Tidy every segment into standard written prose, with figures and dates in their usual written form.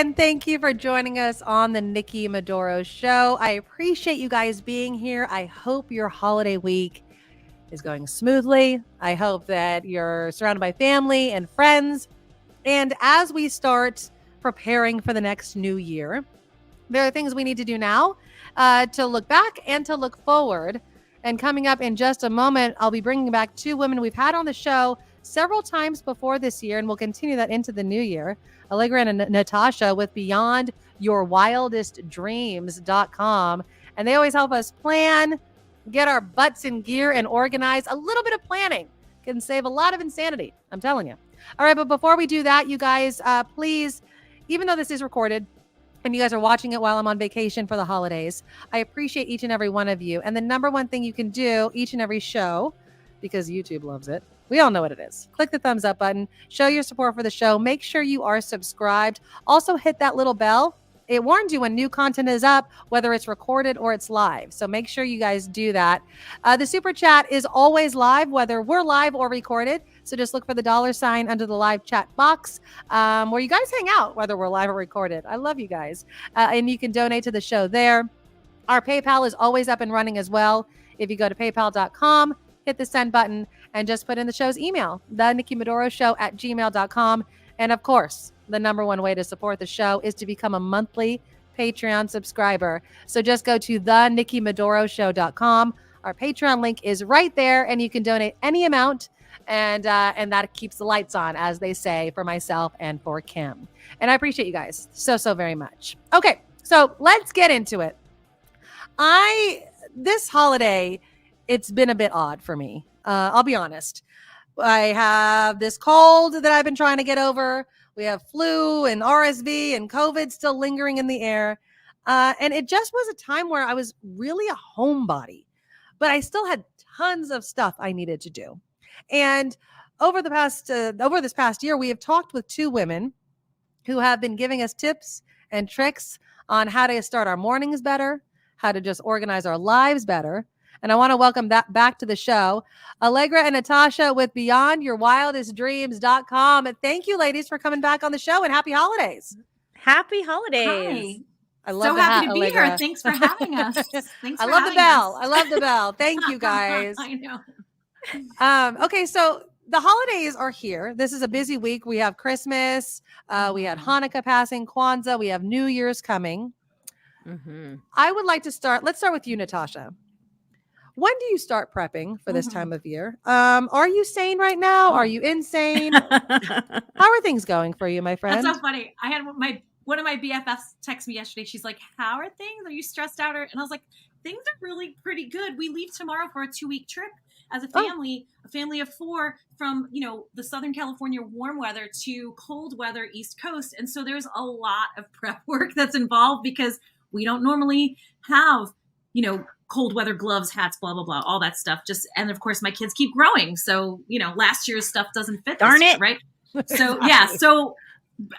and thank you for joining us on the Nikki Maduro Show. I appreciate you guys being here. I hope your holiday week is going smoothly. I hope that you're surrounded by family and friends. And as we start preparing for the next new year, there are things we need to do now to look back and to look forward. And coming up in just a moment, I'll be bringing back two women we've had on the show several times before this year, and we'll continue that into the new year. Alegre Natascha with Beyond Your Wildest Dreams.com. And they always help us plan, get our butts in gear, and organize. A little bit of planning can save a lot of insanity, I'm telling you. All right, but before we do that, you guys, please, even though this is recorded, and you guys are watching it while I'm on vacation for the holidays, I appreciate each and every one of you. And the number one thing you can do each and every show, because YouTube loves it, we all know what it is. Click the thumbs up button, show your support for the show. Make sure you are subscribed. Also hit that little bell. It warns you when new content is up, whether it's recorded or it's live. So make sure you guys do that. The super chat is always live, whether we're live or recorded. So just look for the $sign under the live chat box where you guys hang out, whether we're live or recorded. I love you guys. And you can donate to the show there. Our PayPal is always up and running as well. If you go to paypal.com, hit the send button, and just put in the show's email, thenikkimadoroshow@gmail.com. And of course, the number one way to support the show is to become a monthly Patreon subscriber. So just go to thenikkimadoroshow.com. Our Patreon link is right there, and you can donate any amount. And that keeps the lights on, as they say, for myself and for Kim. And I appreciate you guys so very much. Okay, so let's get into it. This holiday, it's been a bit odd for me. I'll be honest. I have this cold that I've been trying to get over. We have flu and RSV and COVID still lingering in the air. And it just was a time where I was really a homebody, but I still had tons of stuff I needed to do. And over this past year, we have talked with two women who have been giving us tips and tricks on how to start our mornings better, how to just organize our lives better. And I want to welcome that back to the show, Alegre and Natascha with Beyond Your Wildest Dreams.com. And thank you, ladies, for coming back on the show, and happy holidays. Happy holidays. Hi. I love so the happy hat, to be Allegra. here. Thanks for having us. Thanks I for love the having bell. us. I love the bell. Thank you, guys. I know. Okay, so the holidays are here. This is a busy week. We have Christmas. We had Hanukkah passing, Kwanzaa. We have New Year's coming. Mm-hmm. I would like to start. Let's start with you, Natascha. When do you start prepping for this time of year? Are you sane right now? Are you insane? How are things going for you, my friend? That's so funny. I had one of my BFFs text me yesterday. She's like, "How are things? Are you stressed out?" And I was like, "Things are really pretty good. We leave tomorrow for a 2-week trip as a family of 4 from, the Southern California warm weather to cold weather East Coast. And so there's a lot of prep work that's involved because we don't normally have, cold weather gloves, hats, blah, blah, blah, all that stuff. And of course my kids keep growing. So, last year's stuff doesn't fit. Darn it. Right. So yeah. So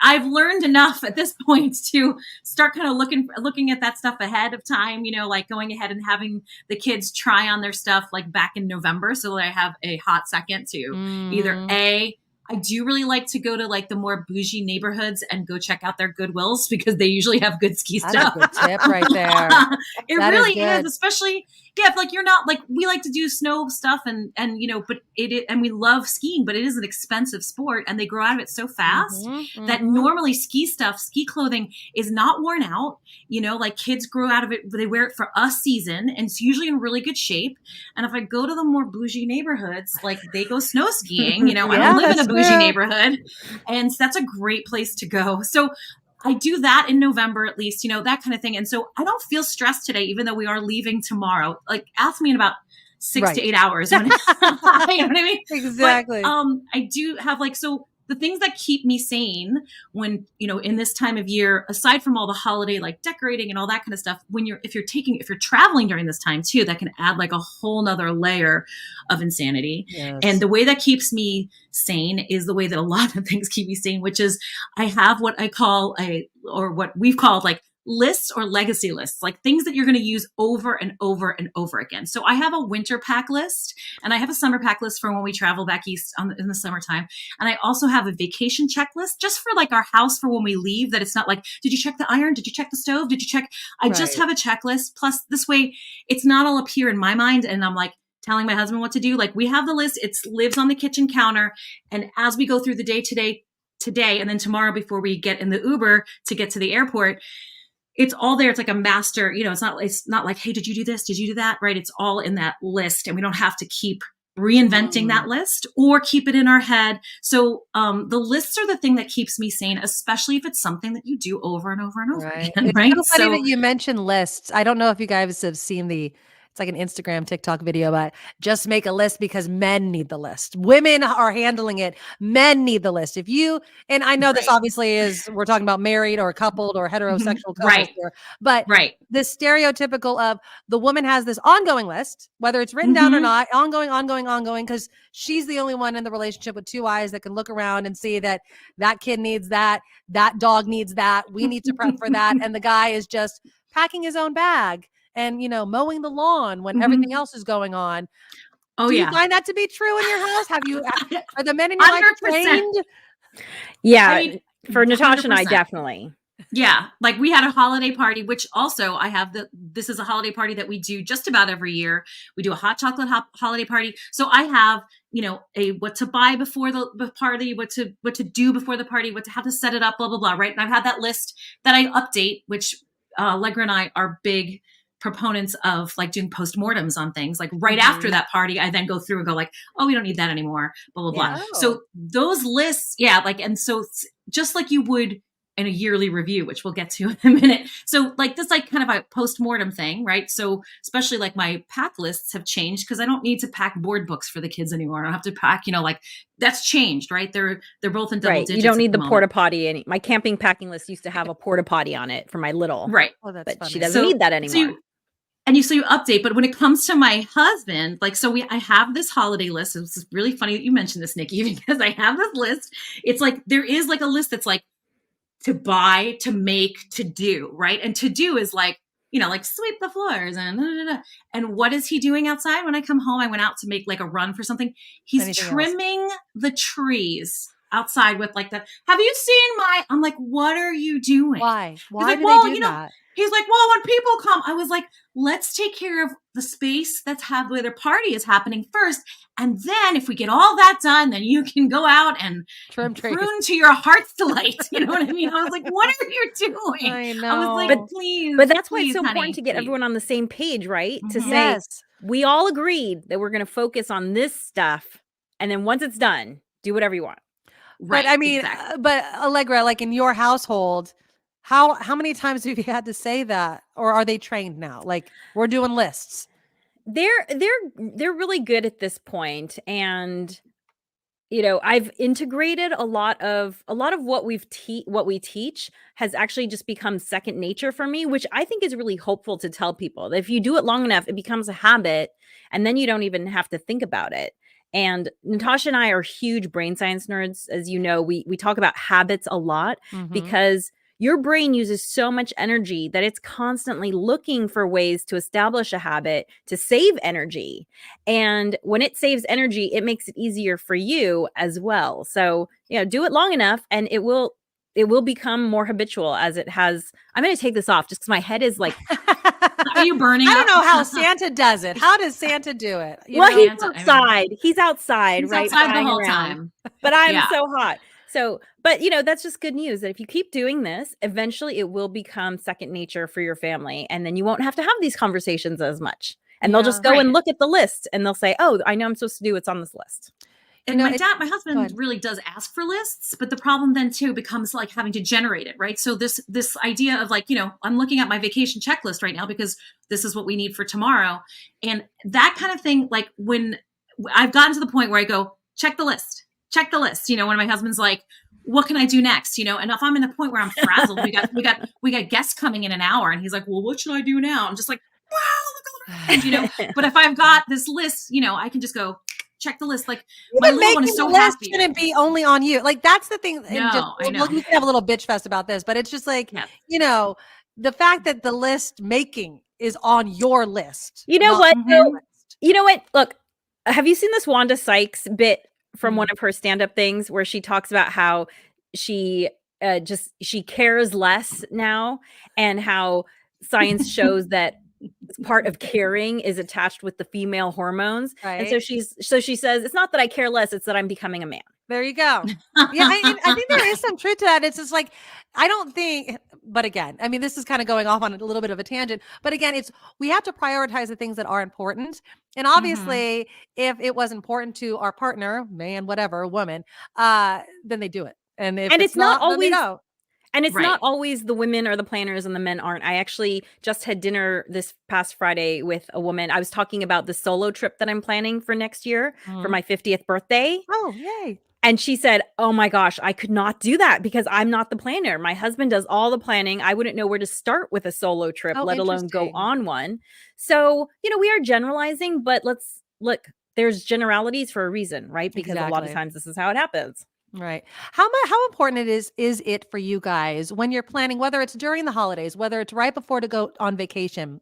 I've learned enough at this point to start kind of looking at that stuff ahead of time, like going ahead and having the kids try on their stuff like back in November. So that I have a hot second to either I do really like to go to like the more bougie neighborhoods and go check out their Goodwills because they usually have good ski stuff. That's a good tip right there. It That really is, especially if like you're not like we like to do snow stuff and but and we love skiing, but it is an expensive sport and they grow out of it so fast that normally ski clothing is not worn out. Like kids grow out of it, they wear it for a season and it's usually in really good shape. And if I go to the more bougie neighborhoods, like they go snow skiing, I don't live in a bougie neighborhood. And that's a great place to go. So I do that in November, at least, that kind of thing. And so I don't feel stressed today, even though we are leaving tomorrow. Like ask me in about 6 to 8 hours. You know what I mean? Exactly. But, I do have so the things that keep me sane when, in this time of year, aside from all the holiday, like decorating and all that kind of stuff, if you're traveling during this time too, that can add like a whole nother layer of insanity. Yes. And the way that keeps me sane is the way that a lot of things keep me sane, which is I have what I call what we've called like lists or legacy lists, like things that you're going to use over and over and over again. So I have a winter pack list and I have a summer pack list for when we travel back east in the summertime. And I also have a vacation checklist just for like our house for when we leave, that it's not like, did you check the iron? Did you check the stove? Did you check? I just have a checklist. Plus this way it's not all up here in my mind. And I'm like telling my husband what to do. Like we have the list, it lives on the kitchen counter. And as we go through the day today, and then tomorrow before we get in the Uber to get to the airport, it's all there. It's like a master, it's not like, hey, did you do this? Did you do that? Right. It's all in that list and we don't have to keep reinventing that list or keep it in our head. So the lists are the thing that keeps me sane, especially if it's something that you do over and over and over again. It's right. so funny that you mentioned lists. I don't know if you guys have seen it's like an Instagram, TikTok video, but just make a list because men need the list. Women are handling it. Men need the list. And I know this obviously we're talking about married or coupled or heterosexual couples here, but the stereotypical of the woman has this ongoing list, whether it's written down or not, ongoing, because she's the only one in the relationship with two eyes that can look around and see that kid needs that dog needs that, we need to prep for that. And the guy is just packing his own bag and, mowing the lawn when everything else is going on. Oh, Do you find that to be true in your house? Are the men in your life 100%. trained? Yeah, for 100%. Natasha and I, definitely. Yeah. Like we had a holiday party, which also this is a holiday party that we do just about every year. We do a hot chocolate holiday party. So I have, a what to buy before the party, what to do before the party, how to set it up, blah, blah, blah. Right. And I've had that list that I update, which Alegre and I are big proponents of, like doing postmortems on things. Like right after that party, I then go through and go like, oh, we don't need that anymore, blah, blah, blah. So those lists, and so just like you would in a yearly review, which we'll get to in a minute. So like this, like kind of a postmortem thing, right? So especially like my pack lists have changed because I don't need to pack board books for the kids anymore. I don't have to pack, like that's changed, right? They're both in double digits. You don't need the porta potty. My camping packing list used to have a porta potty on it for my little. Right. Oh, that's but funny. she doesn't need that anymore. So you update, but when it comes to my husband, like, I have this holiday list. It's really funny that you mentioned this, Nikki, because I have this list. It's like, there is like a list that's like to buy, to make, to do, right? And to do is like, like sweep the floors and what is he doing outside? When I come home, I went out to make like a run for something. He's trimming the trees outside with like that. Have you seen I'm like, what are you doing? Why do like, they do that? He's like, well, when people come, I was like, let's take care of the space where their party is happening first. And then if we get all that done, then you can go out and prune to your heart's delight. You know what I mean? I was like, what are you doing? I know. I was like, please. But that's why it's so honey, important to get everyone on the same page, right? To say, Yes. we all agreed that we're going to focus on this stuff. And then once it's done, do whatever you want. Right. But I mean, but Allegra, like in your household, how many times have you had to say that, or are they trained now? Like we're doing lists. They're really good at this point, and I've integrated a lot of what we teach has actually just become second nature for me, which I think is really hopeful to tell people that if you do it long enough, it becomes a habit, and then you don't even have to think about it. And Natasha and I are huge brain science nerds, as you know. We talk about habits a lot because your brain uses so much energy that it's constantly looking for ways to establish a habit to save energy. And when it saves energy, it makes it easier for you as well. So, do it long enough and it will become more habitual as it has. I'm going to take this off just because my head is like, are you burning? I don't know how Santa does it. How does Santa do it? He's outside. He's outside, right? Outside the whole time. But I'm so hot. So, but that's just good news that if you keep doing this, eventually it will become second nature for your family. And then you won't have to have these conversations as much. And they'll just go and look at the list and they'll say, oh, I know I'm supposed to do what's on this list. And my husband really does ask for lists, but the problem then too becomes like having to generate it, right? So this idea of like, I'm looking at my vacation checklist right now because this is what we need for tomorrow. And that kind of thing, like when I've gotten to the point where I go, check the list. When my husband's like, what can I do next? And if I'm in a point where I'm frazzled, we got guests coming in an hour and he's like, well, what should I do now? I'm just like, wow, look over. But if I've got this list, I can just go check the list. Like my little one is so happy. Shouldn't be only on you. Like that's the thing. No, I know. We can have a little bitch fest about this, but it's just like, the fact that the list making is on your list. You know not what? their though? list. You know what? Look, have you seen this Wanda Sykes bit from one Mm. of her stand-up things where she talks about how she she cares less now, and how science shows that part of caring is attached with the female hormones. And so Right. she says, it's not that I care less, it's that I'm becoming a man. There you go. Yeah, I think there is some truth to that. It's just like, I don't think, but again, I mean, this is kind of going off on a little bit of a tangent, but again, we have to prioritize the things that are important. And obviously, if it was important to our partner, man, whatever, woman, then they do it. And if And it's it's not not, then they always don't. And it's Right. not always the women are the planners and the men aren't. I actually just had dinner this past Friday with a woman. I was talking about the solo trip that I'm planning for next year for my 50th birthday. Oh, yay. And she said, oh my gosh, I could not do that because I'm not the planner. My husband does all the planning. I wouldn't know where to start with a solo trip, Oh, let alone go interesting. on one. So, we are generalizing, but let's look, there's generalities for a reason, right? Because a lot of Exactly. times this is how it happens. Right. How important is it for you guys when you're planning, whether it's during the holidays, whether it's right before to go on vacation,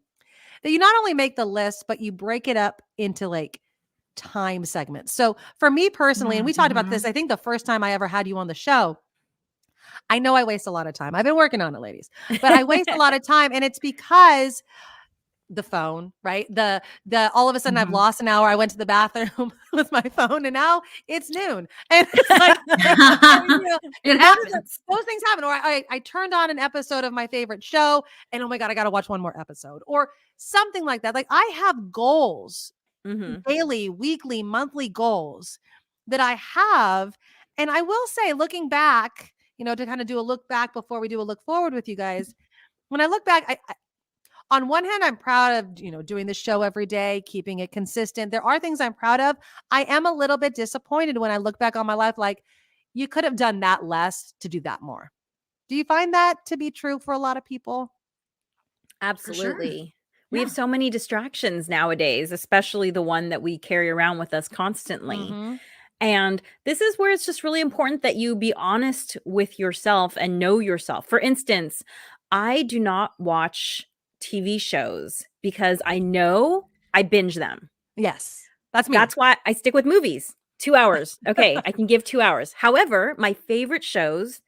that you not only make the list, but you break it up into like time segments. So for me personally, and we talked about this, I think the first time I ever had you on the show, I know I waste a lot of time. I've been working on it, ladies, but I waste a lot of time. And it's because the phone, right? The all of a sudden I've lost an hour. I went to the bathroom with my phone and now it's noon. And it's like, It happens. those things happen. Or I turned on an episode of my favorite show and oh my God, I got to watch one more episode or something like that. Like I have goals, daily, weekly, monthly goals that I have. And I will say, looking back, to kind of do a look back before we do a look forward with you guys, when I look back, I on one hand, I'm proud of, doing the show every day, keeping it consistent. There are things I'm proud of. I am a little bit disappointed when I look back on my life, like you could have done that less to do that more. Do you find that to be true for a lot of people? Absolutely. Sure. We have so many distractions nowadays, especially the one that we carry around with us constantly. And this is where it's just really important that you be honest with yourself and know yourself. For instance, I do not watch TV shows because I know I binge them. Yes, that's me. That's why I stick with movies. 2 hours. Okay, I can give 2 hours. However, my favorite shows,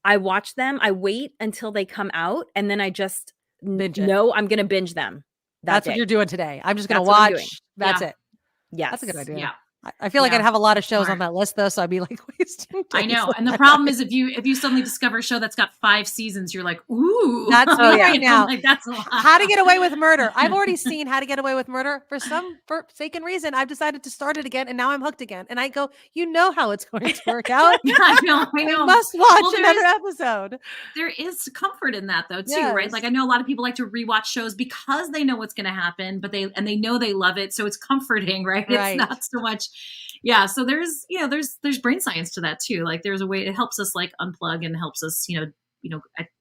I watch them, I wait until they come out, and then I just know I'm going to binge them. That's day. what you're doing today. I'm just going to That's what I'm doing. watch. That's it. Yes. That's a good idea. Yeah. I feel like I'd have a lot of shows Smart. on that list though, so I'd be like wasting I days know. on And the my problem life. is if you suddenly discover a show that's got 5 seasons, you're like, ooh. That's me right now. Like, that's a lot. How to Get Away with Murder. I've already seen How to Get Away with Murder. For some forsaken reason, I've decided to start it again, and now I'm hooked again. And I go, you know how it's going to work out. Yeah, I know. I must watch another episode. There is comfort in that though, too, Yes. right? Like I know a lot of people like to rewatch shows because they know what's going to happen, but they know they love it, so it's comforting, right? It's not so much. Yeah, so there's brain science to that too. Like there's a way it helps us like unplug and helps us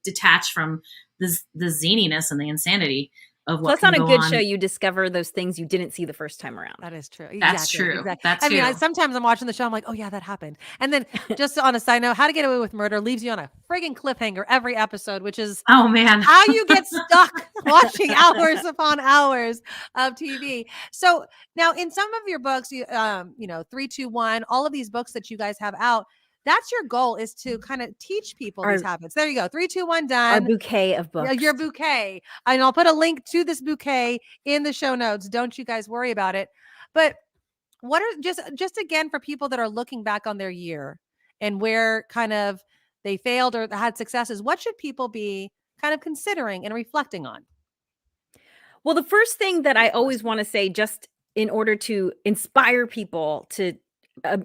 detach from the zaniness and the insanity of what. Plus, on a good show, you discover those things you didn't see the first time around. That is true. That's true. Exactly. That's I mean, sometimes I'm watching the show, I'm like, oh yeah, that happened. And then just on a side note, How to Get Away with Murder leaves you on a friggin' cliffhanger every episode, which is oh man, how you get stuck watching hours upon hours of TV. So now in some of your books, 3, 2, 1, all of these books that you guys have out, that's your goal, is to kind of teach people these habits. There you go. 3, 2, 1, done. Our bouquet of books. Your bouquet. And I'll put a link to this bouquet in the show notes. Don't you guys worry about it. But what are just again for people that are looking back on their year and where kind of they failed or had successes, what should people be kind of considering and reflecting on? Well, the first thing that I always want to say, just in order to inspire people to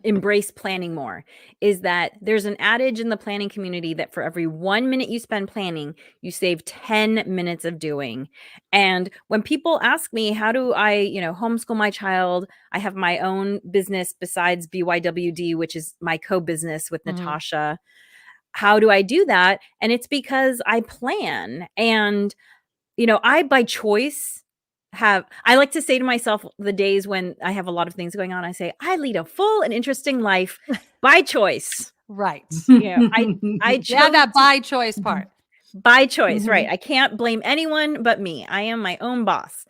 embrace planning more, is that there's an adage in the planning community that for every 1 minute you spend planning, you save 10 minutes of doing. And when people ask me, how do I, homeschool my child? I have my own business besides BYWD, which is my co-business with Natascha. How do I do that? And it's because I plan. And, I by choice I like to say to myself the days when I have a lot of things going on, I say, I lead a full and interesting life by choice. Right. I chose that by choice part. By choice, right? I can't blame anyone but me. I am my own boss.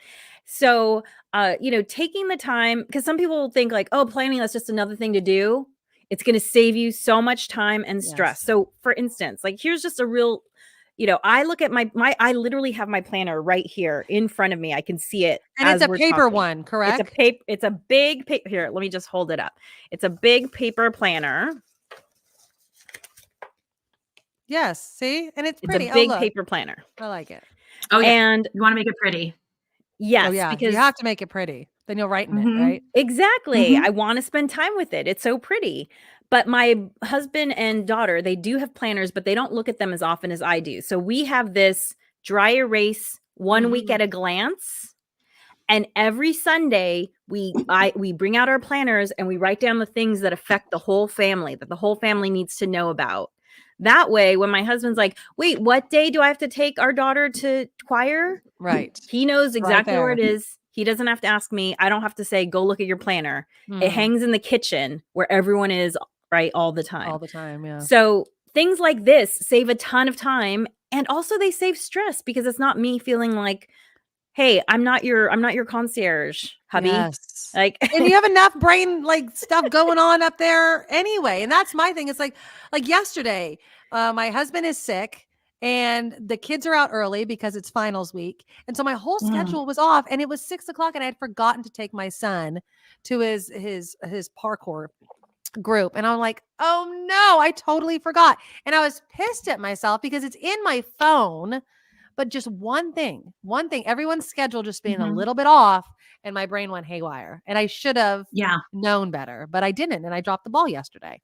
So, taking the time, because some people think like, oh, planning, that's just another thing to do. It's going to save you so much time and stress. Yes. So, for instance, like here's just a real, I look at I literally have my planner right here in front of me. I can see it. And it's as a we're paper talking. one, correct? It's a big paper. Here, let me just hold it up. It's a big paper planner. Yes. See? And it's It's pretty. a big look. paper planner. I like it. Oh yeah. And You want to make it pretty. yes, Oh, yeah. because You have to make it pretty. Then you'll write in it, right? exactly. I want to spend time with it. It's so pretty. But my husband and daughter, they do have planners, but they don't look at them as often as I do. So we have this dry erase 1 week at a glance. And every Sunday we bring out our planners and we write down the things that affect the whole family, that the whole family needs to know about. That way, when my husband's like, wait, what day do I have to take our daughter to choir? Right. He knows exactly where it there. is. He doesn't have to ask me. I don't have to say, go look at your planner. It Mhm. hangs in the kitchen where everyone is, right, all the time. All the time, yeah. So things like this save a ton of time. And also they save stress because it's not me feeling like, hey, I'm not your concierge, hubby. Yes. Like, And you have enough brain stuff going on up there anyway. And that's my thing. It's like yesterday, my husband is sick and the kids are out early because it's finals week. And so my whole schedule was off and it was 6:00 and I had forgotten to take my son to his parkour group. And I'm like, oh no, I totally forgot. And I was pissed at myself because it's in my phone. But just one thing, everyone's schedule just being a little bit off and my brain went haywire and I should have known better, but I didn't. And I dropped the ball yesterday.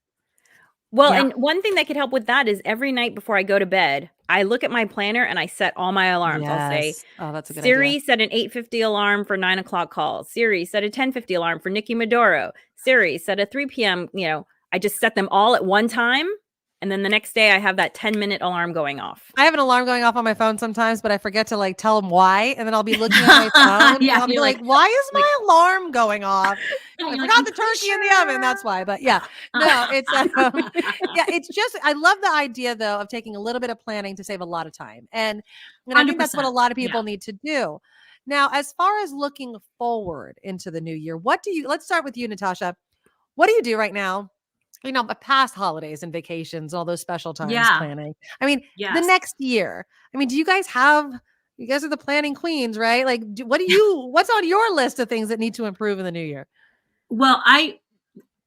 Well, and one thing that could help with that is every night before I go to bed, I look at my planner and I set all my alarms. I'll say, oh, that's a good Siri, idea. set an 8:50 alarm for 9:00 call. Siri, set a 10:50 alarm for Nikki Maduro. Siri, set a 3 p.m. I just set them all at one time. And then the next day I have that 10-minute alarm going off. I have an alarm going off on my phone sometimes, but I forget to tell them why. And then I'll be looking at my phone. And I'll be like, why is my alarm going off? I forgot the turkey in the oven. That's why. But yeah, no, it's, it's just, I love the idea though of taking a little bit of planning to save a lot of time. And I think that's what a lot of people need to do. Now, as far as looking forward into the new year, let's start with you, Natascha. What do you do right now? Past holidays and vacations, all those special times planning. I mean, the next year. I mean, you guys are the planning queens, right? Like, what's on your list of things that need to improve in the new year? Well,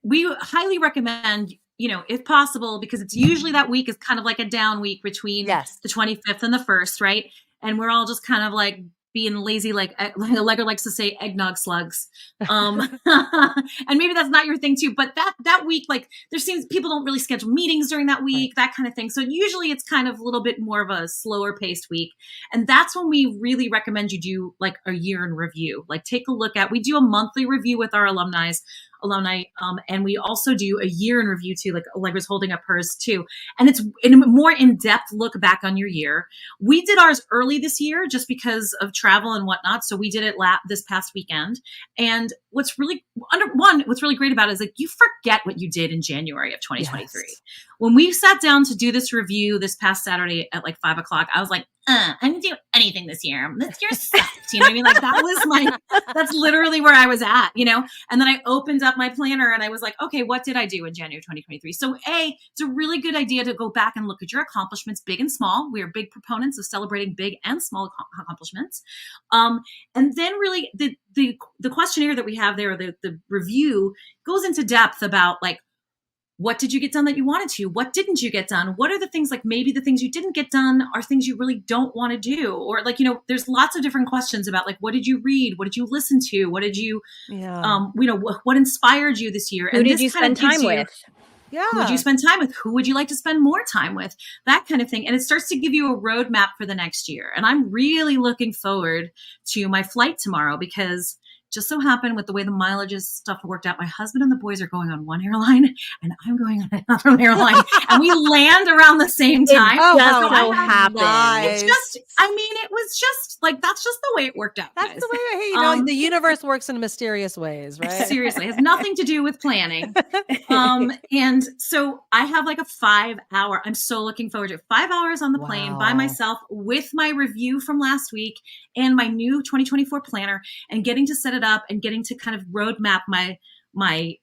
we highly recommend, if possible, because it's usually that week is kind of like a down week between the 25th and the 1st, right? And we're all just kind of like being lazy, like Allegra likes to say, eggnog slugs. And maybe that's not your thing too, but that week, like people don't really schedule meetings during that week, that kind of thing. So usually it's kind of a little bit more of a slower paced week. And that's when we really recommend you do like a year in review, like take a look at, we do a monthly review with our alumni. And we also do a year in review too, like Allegra's holding up hers too. And it's a more in-depth look back on your year. We did ours early this year just because of travel and whatnot. So we did it this past weekend. And what's really great about it is like you forget what you did in January of 2023. Yes. When we sat down to do this review this past Saturday at like 5:00, I was like, I didn't do anything this year. This year sucked. You know what I mean? Like that's literally where I was at, And then I opened up my planner and I was like, okay, what did I do in January 2023? So it's a really good idea to go back and look at your accomplishments, big and small. We are big proponents of celebrating big and small accomplishments. And then really the questionnaire that we have there, the review goes into depth about like, what did you get done that you wanted to? What didn't you get done? What are the things, like maybe the things you didn't get done are things you really don't want to do? Or like, there's lots of different questions about like, what did you read? What did you listen to? What did you, what inspired you this year? Who did you spend time with? Yeah. Who would you spend time with? Who would you like to spend more time with? That kind of thing. And it starts to give you a roadmap for the next year. And I'm really looking forward to my flight tomorrow because just so happened with the way the mileages stuff worked out, my husband and the boys are going on one airline and I'm going on another airline and we land around the same time. It just So so happened. Nice. It just, I mean, it was just like, that's just the way it worked out. That's guys. the way, hey, you know, the universe works in mysterious ways, right? Seriously, it has nothing to do with planning. And so I have like a 5-hour, I'm so looking forward to it. 5 hours on the plane by Wow. myself with my review from last week and my new 2024 planner and getting to set it up and getting to kind of roadmap my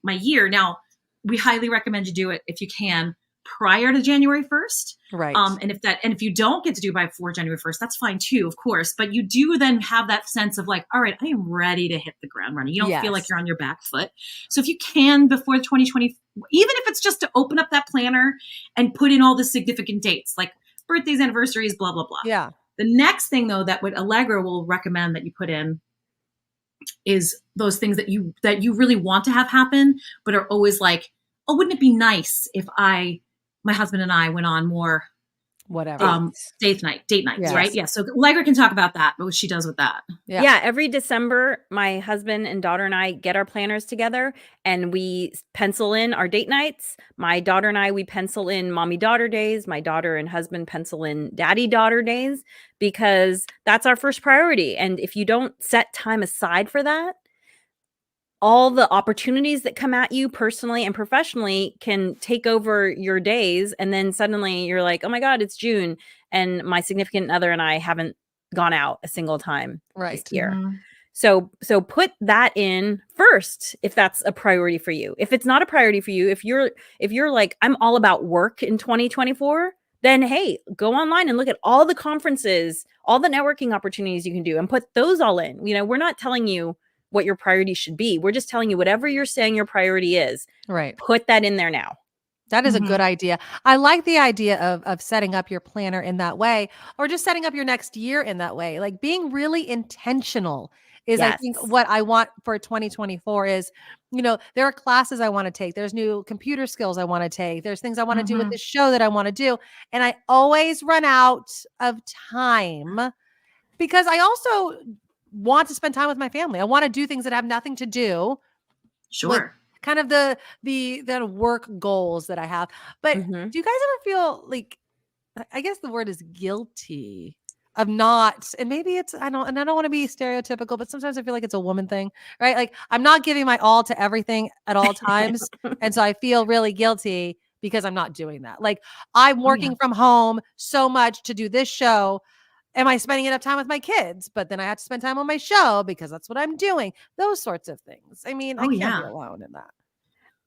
year. Now, we highly recommend you do it if you can prior to January 1st. Right. And if you don't get to do it by before January 1st, that's fine too, of course. But you do then have that sense of like, all right, I am ready to hit the ground running. You don't feel like you're on your back foot. So if you can before 2020, even if it's just to open up that planner and put in all the significant dates, like birthdays, anniversaries, blah, blah, blah. Yeah. The next thing though, that what Alegre will recommend that you put in is those things that you really want to have happen, but are always like, oh, wouldn't it be nice if my husband and I went on more Whatever. date nights, Yes. right? Yeah. So Alegre can talk about that, what she does with that. Yeah. Every December, my husband and daughter and I get our planners together and we pencil in our date nights. My daughter and I, we pencil in mommy-daughter days. My daughter and husband pencil in daddy-daughter days because that's our first priority. And if you don't set time aside for that, all the opportunities that come at you personally and professionally can take over your days. And then suddenly you're like, oh my God, it's June. And my significant other and I haven't gone out a single time Right. this year. Mm-hmm. So put that in first, if that's a priority for you. If it's not a priority for you, if you're like, I'm all about work in 2024, then hey, go online and look at all the conferences, all the networking opportunities you can do and put those all in. You know, we're not telling you what your priority should be. We're just telling you whatever you're saying your priority is, Right. put that in there now. That is Mhm. a good idea. I like the idea of setting up your planner in that way, or just setting up your next year in that way. Like being really intentional is, I think, Yes. what I want for 2024 is, you know, there are classes I want to take. There's new computer skills I want to take. There's things I want to do with Mhm. this show that I want to do. And I always run out of time because I also want to spend time with my family. I want to do things that have nothing to do Sure. kind of the work goals that I have. But Mhm. do you guys ever feel like, I guess the word is guilty of not, and maybe it's, I don't want to be stereotypical, but sometimes I feel like it's a woman thing, right? Like I'm not giving my all to everything at all times. And so I feel really guilty because I'm not doing that. Like I'm working from home so much to do this show. Am I spending enough time with my kids? But then I have to spend time on my show because that's what I'm doing. Those sorts of things. I mean, I can't be alone in that.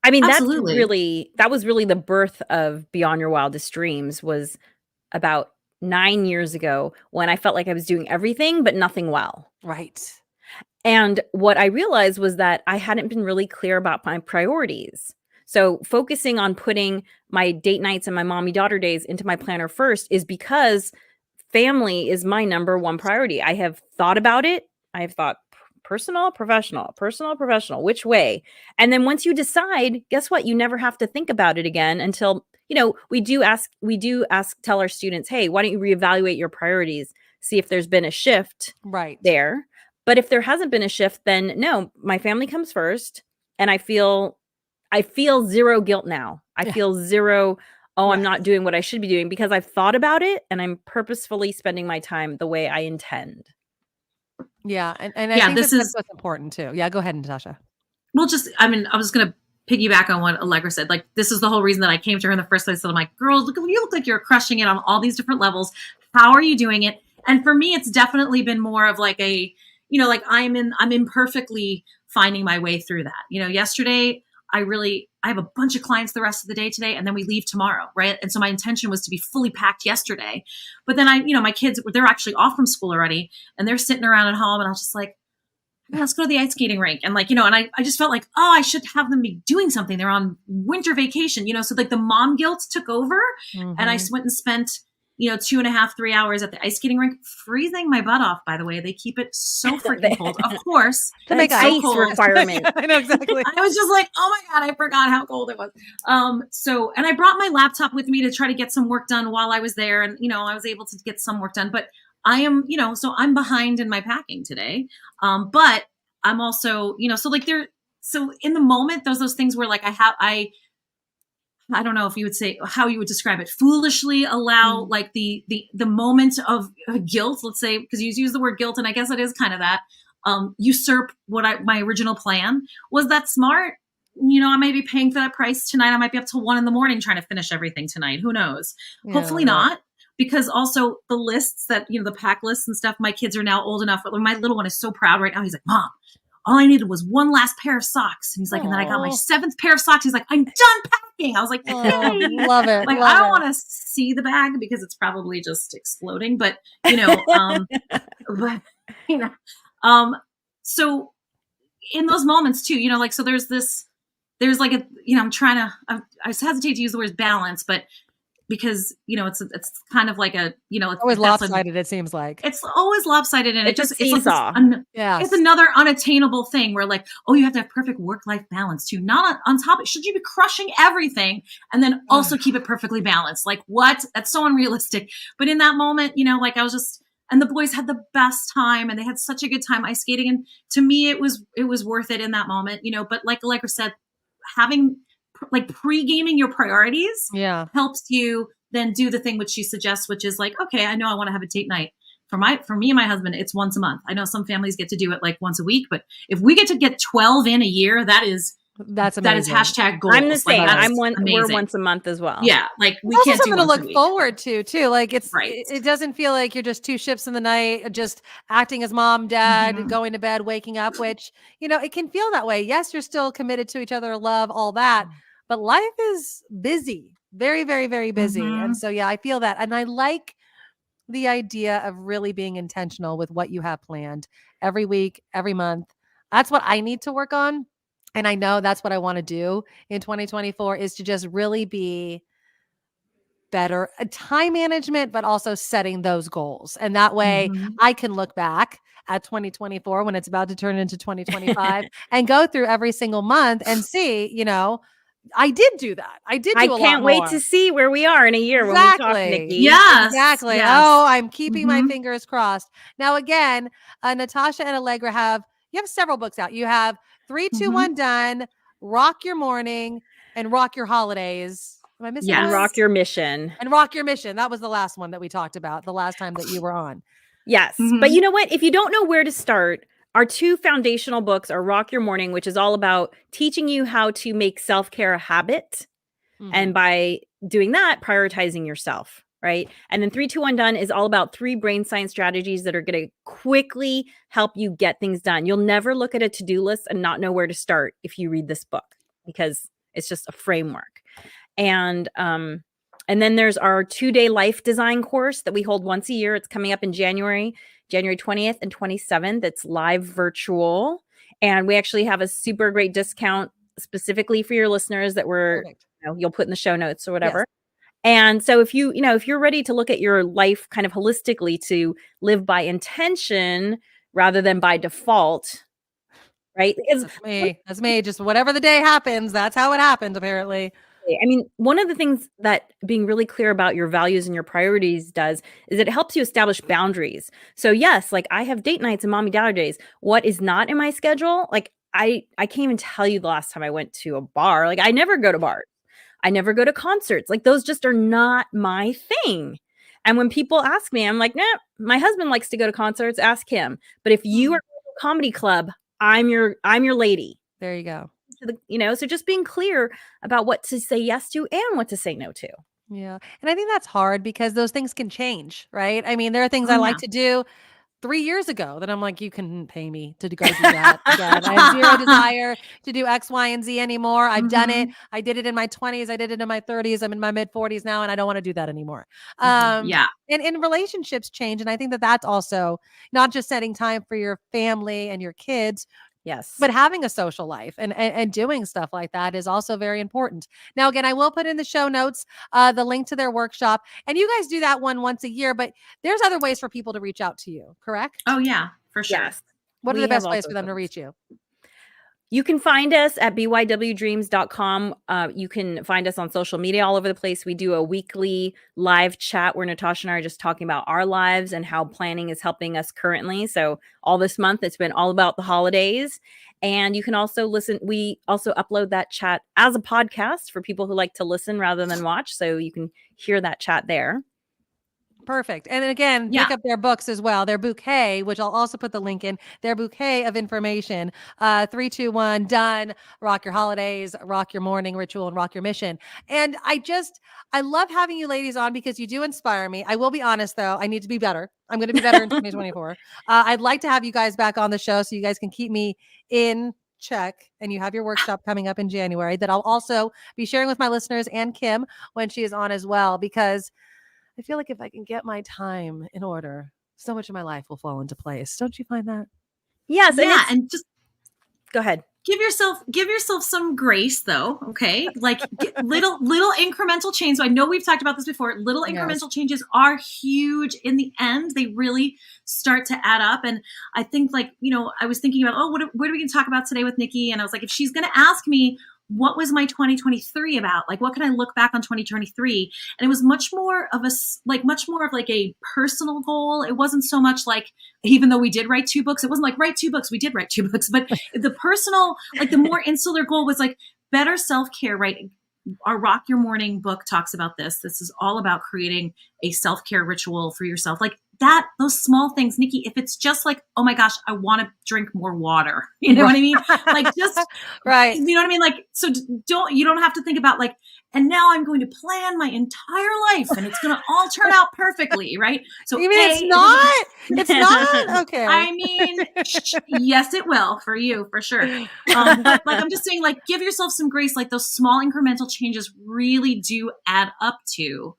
I mean, Absolutely. that was really the birth of Beyond Your Wildest Dreams, was about 9 years ago when I felt like I was doing everything but nothing well. Right. And what I realized was that I hadn't been really clear about my priorities. So focusing on putting my date nights and my mommy-daughter days into my planner first is because family is my number one priority. I have thought about it. I have thought personal, professional, which way? And then once you decide, guess what? You never have to think about it again until, you know, we do ask, tell our students, hey, why don't you reevaluate your priorities? See if there's been a shift there. But if there hasn't been a shift, then no, my family comes first. And I feel zero guilt now. I feel zero, I'm not doing what I should be doing because I've thought about it and I'm purposefully spending my time the way I intend. Yeah. And I think that's what's important too. Yeah. Go ahead, Natasha. Well, I was going to piggyback on what Alegre said. Like, this is the whole reason that I came to her in the first place. So I'm like, girls, you look like you're crushing it on all these different levels. How are you doing it? And for me, it's definitely been more of like like I'm imperfectly finding my way through that. You know, yesterday, I have a bunch of clients the rest of the day today, and then we leave tomorrow, right? And so my intention was to be fully packed yesterday. But then my kids, they're actually off from school already, and they're sitting around at home, and I was just like, let's go to the ice skating rink. And and I just felt like, I should have them be doing something. They're on winter vacation, so like the mom guilt took over, and I went and spent 2.5, 3 hours at the ice skating rink, freezing my butt off, by the way. They keep it so freaking cold. Of course. To make ice requirement. I know exactly. I was just like, oh my God, I forgot how cold it was. And I brought my laptop with me to try to get some work done while I was there. And, I was able to get some work done, but I am, so I'm behind in my packing today. But I'm also, so like so in the moment, those things where like I don't know if you would say how you would describe it, foolishly allow like the moment of guilt, let's say, because you use the word guilt, and I guess it is kind of that, usurp my original plan. Was that smart? I may be paying for that price tonight. I might be up till 1 a.m. trying to finish everything tonight. Who knows? Yeah, Hopefully not. Because also the lists that, the pack lists and stuff, my kids are now old enough. My little one is so proud right now. He's like, Mom, all I needed was one last pair of socks. And he's like, and then I got my 7th pair of socks. He's like, I'm done packing. I was like, love it. Like, I don't want to see the bag because it's probably just exploding. But, so in those moments too, like, so there's like I'm trying to, I hesitate to use the word balance, but because, it's kind of like it's always lopsided, it seems like. It's always lopsided, and it's seesaw. Like it's another unattainable thing where like, oh, you have to have perfect work-life balance too. Not on top of, should you be crushing everything and then also keep it perfectly balanced? Like, what? That's so unrealistic. But in that moment, like I was just, and the boys had the best time and they had such a good time ice skating. And to me, it was worth it in that moment, but like Allegra said, having like pre-gaming your priorities helps you then do the thing which she suggests, which is like, okay, I know I want to have a date night. For me and my husband, it's once a month. I know some families get to do it like once a week, but if we get to get 12 in a year, that's amazing. That is hashtag goals. I'm the same. Like, we're once a month as well. Yeah. Like we also can't do something once to look forward to too. Like it doesn't feel like you're just two ships in the night, just acting as mom, dad, going to bed, waking up, which, it can feel that way. Yes, you're still committed to each other, love, all that. But life is busy, very, very, very busy. And so, I feel that. And I like the idea of really being intentional with what you have planned every week, every month. That's what I need to work on. And I know that's what I want to do in 2024 is to just really be better at time management, but also setting those goals. And that way I can look back at 2024 when it's about to turn into 2025 and go through every single month and see, I did do that. I did do a lot more. I can't wait to see where we are in a year when we talk, Nikki. Yes. Exactly. Yes. Oh, I'm keeping my fingers crossed. Now, again, Natascha and Allegra you have several books out. You have 3, 2, 1 Done, Rock Your Morning, and Rock Your Holidays. Am I missing one? And Rock Your Mission. And Rock Your Mission. That was the last one that we talked about the last time that you were on. Yes. But you know what? If you don't know where to start, our 2 foundational books are Rock Your Morning, which is all about teaching you how to make self-care a habit. And by doing that, prioritizing yourself, right? And then 3, 2, 1 Done is all about 3 brain science strategies that are going to quickly help you get things done. You'll never look at a to-do list and not know where to start if you read this book, because it's just a framework. And then there's our 2-day life design course that we hold once a year. It's coming up in January 20th and 27th. It's live virtual. And we actually have a super great discount specifically for your listeners that you'll put in the show notes or whatever. Yes. And so if you're ready to look at your life kind of holistically, to live by intention rather than by default, right? That's me. Just whatever the day happens, that's how it happens, apparently. I mean, one of the things that being really clear about your values and your priorities does is it helps you establish boundaries. So yes, like I have date nights and mommy daughter days. What is not in my schedule? Like I can't even tell you the last time I went to a bar. Like I never go to bars. I never go to concerts. Like those just are not my thing. And when people ask me, I'm like, nah, my husband likes to go to concerts. Ask him. But if you are a comedy club, I'm your lady. There you go. So just being clear about what to say yes to and what to say no to. Yeah. And I think that's hard because those things can change, right? I mean, there are things I like to do 3 years ago that I'm like, you can pay me to go do that again. I have zero desire to do X, Y, and Z anymore. I've done it. I did it in my 20s. I did it in my 30s. I'm in my mid 40s now, and I don't want to do that anymore. And relationships change. And I think that that's also not just setting time for your family and your kids. Yes. But having a social life and doing stuff like that is also very important. Now, again, I will put in the show notes the link to their workshop. And you guys do that one once a year, but there's other ways for people to reach out to you, correct? Oh, yeah, for sure. Yes. What are the best ways for them to reach you? You can find us at bywdreams.com. You can find us on social media all over the place. We do a weekly live chat where Natasha and I are just talking about our lives and how planning is helping us currently. So all this month, it's been all about the holidays. And you can also listen. We also upload that chat as a podcast for people who like to listen rather than watch. So you can hear that chat there. Perfect. And again, pick up their books as well. Their bouquet, which I'll also put the link in, their bouquet of information. 3, 2, 1, done. Rock your holidays, rock your morning ritual, and rock your mission. And I love having you ladies on because you do inspire me. I will be honest though, I need to be better. I'm going to be better in 2024. I'd like to have you guys back on the show so you guys can keep me in check, and you have your workshop coming up in January that I'll also be sharing with my listeners and Kim when she is on as well, because I feel like if I can get my time in order, so much of my life will fall into place. Don't you find that? Yes. Yeah. And just go ahead. Give yourself some grace though. Okay. Like little incremental change. So I know we've talked about this before. Little incremental changes are huge in the end. They really start to add up. And I think I was thinking about, what are we going to talk about today with Nikki? And I was like, if she's going to ask me, what was my 2023 about? Like, what can I look back on 2023? And it was much more of a personal goal. It wasn't so much like, even though we did write 2 books, it wasn't like write 2 books. We did write 2 books, but the personal, the more insular goal was like better self-care, right? Our Rock Your Morning book talks about this. This is all about creating a self-care ritual for yourself. Like that, those small things, Nikki, if it's just like, oh my gosh, I want to drink more water. You know what I mean? Like just, right. You know what I mean? Like, so you don't have to think about like, and now I'm going to plan my entire life and it's going to all turn out perfectly. Right. So you mean it's not okay. I mean, yes, it will for you for sure. But like, I'm just saying, like, give yourself some grace. Like those small incremental changes really do add up to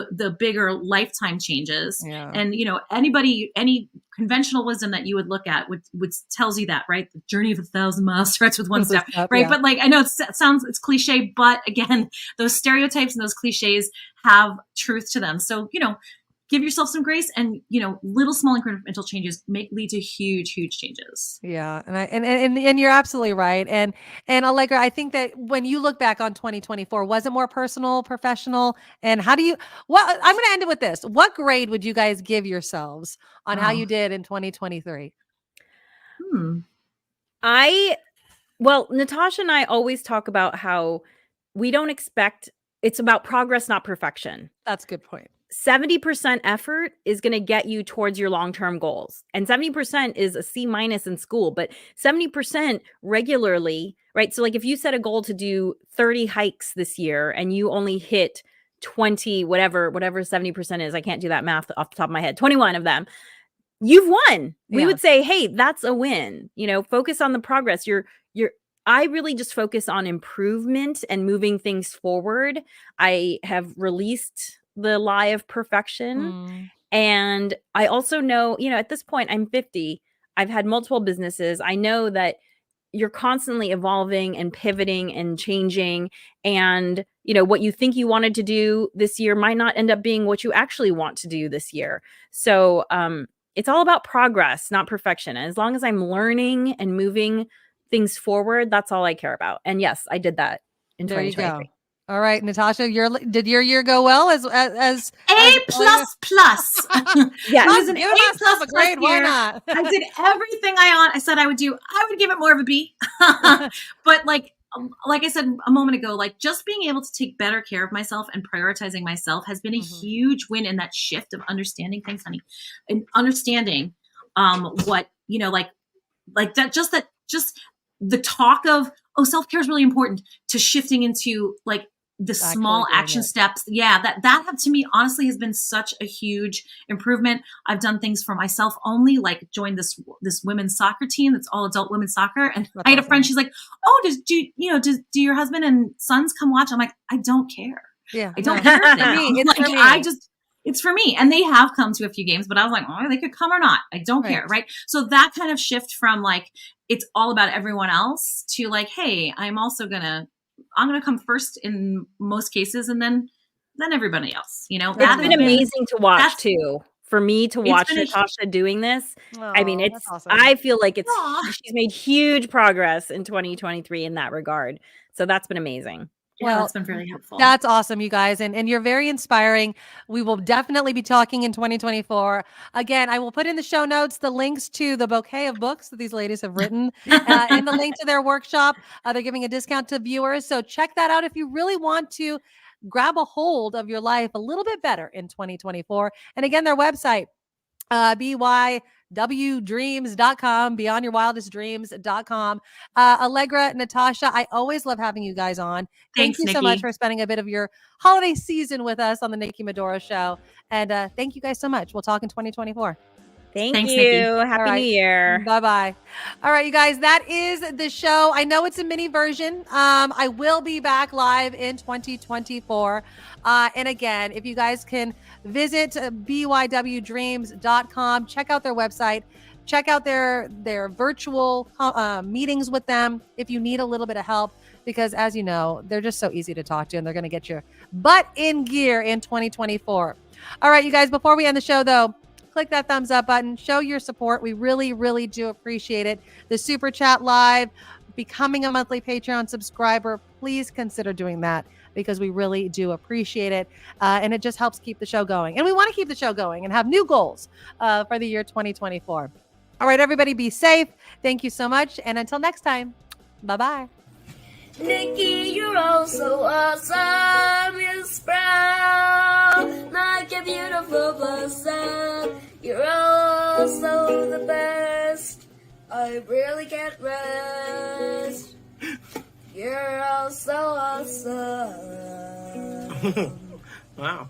the bigger lifetime changes. Yeah. And, any conventional wisdom that you would look at would tells you that, right? The journey of 1,000 miles starts with one step, right? Yeah. But like, I know it's cliche, but again, those stereotypes and those cliches have truth to them. So, give yourself some grace, and little small incremental changes lead to huge changes. Yeah, and you're absolutely right. And Allegra, I think that when you look back on 2024, was it more personal, professional, and I'm going to end it with this. What grade would you guys give yourselves on how you did in 2023? Natasha and I always talk about how we don't expect, it's about progress, not perfection. That's a good point. 70% effort is going to get you towards your long-term goals. And 70% is a C- in school, but 70% regularly, right? So like if you set a goal to do 30 hikes this year and you only hit 20, whatever 70% is, I can't do that math off the top of my head, 21 of them, you've won. We would say, hey, that's a win. Focus on the progress. I really just focus on improvement and moving things forward. I have released the lie of perfection. And I also know, at this point, I'm 50. I've had multiple businesses. I know that you're constantly evolving and pivoting and changing. And, what you think you wanted to do this year might not end up being what you actually want to do this year. So it's all about progress, not perfection. And as long as I'm learning and moving things forward, that's all I care about. And yes, I did that in 2023. There you go. All right, Natasha, did your year go well as A plus? Yeah, it was an A++ grade. year. Why not? I did everything I said I would do. I would give it more of a B. But like I said a moment ago, like just being able to take better care of myself and prioritizing myself has been a huge win in that shift of understanding things, honey, and understanding what like that just the talk of self-care is really important to shifting into like the small action steps. Yeah, that to me honestly has been such a huge improvement. I've done things for myself only, like joined this women's soccer team that's all adult women's soccer. And that's I had a friend, she's like, "Oh, do your husband and sons come watch?" I'm like, "I don't care. Yeah, I don't care." It's for me. It's for me. And they have come to a few games, but I was like, oh, they could come or not. I don't care. Right. So that kind of shift from like, it's all about everyone else to like, hey, I'm going to come first in most cases. And then everybody else, it's been amazing to watch too for me to watch been a- Natasha doing this. I mean, Aw, it's, that's awesome. I feel like it's, Aw. she's made huge progress in 2023 in that regard. So that's been amazing. Yeah, Well, that's been very helpful. That's awesome, you guys. And you're very inspiring. We will definitely be talking in 2024. Again, I will put in the show notes the links to the bouquet of books that these ladies have written and the link to their workshop. They're giving a discount to viewers. So check that out if you really want to grab a hold of your life a little bit better in 2024. And again, their website, bywdreams.com, beyondyourwildestdreams.com. Alegre, Natascha, I always love having you guys on. Thank Thanks, you so Nikki. much for spending a bit of your holiday season with us on the Nikki Maduro Show. And thank you guys so much. We'll talk in 2024. Thanks, Nikki. you. Happy right. New Year. Bye-bye. All right, you guys, that is the show. I know it's a mini version. I will be back live in 2024. And again, if you guys can visit bywdreams.com, check out their website, check out their virtual meetings with them if you need a little bit of help, because as you know, they're just so easy to talk to and they're going to get your butt in gear in 2024. All right, you guys, before we end the show though, click that thumbs up button, show your support. We really, really do appreciate it. The Super Chat Live, becoming a monthly Patreon subscriber, please consider doing that because we really do appreciate it. And it just helps keep the show going. And we want to keep the show going and have new goals for the year 2024. All right, everybody, be safe. Thank you so much. And until next time, bye-bye. Nikki, you're all so awesome. You sprout like a beautiful blossom. You're also the best. I really can't rest. You're all so awesome. Wow.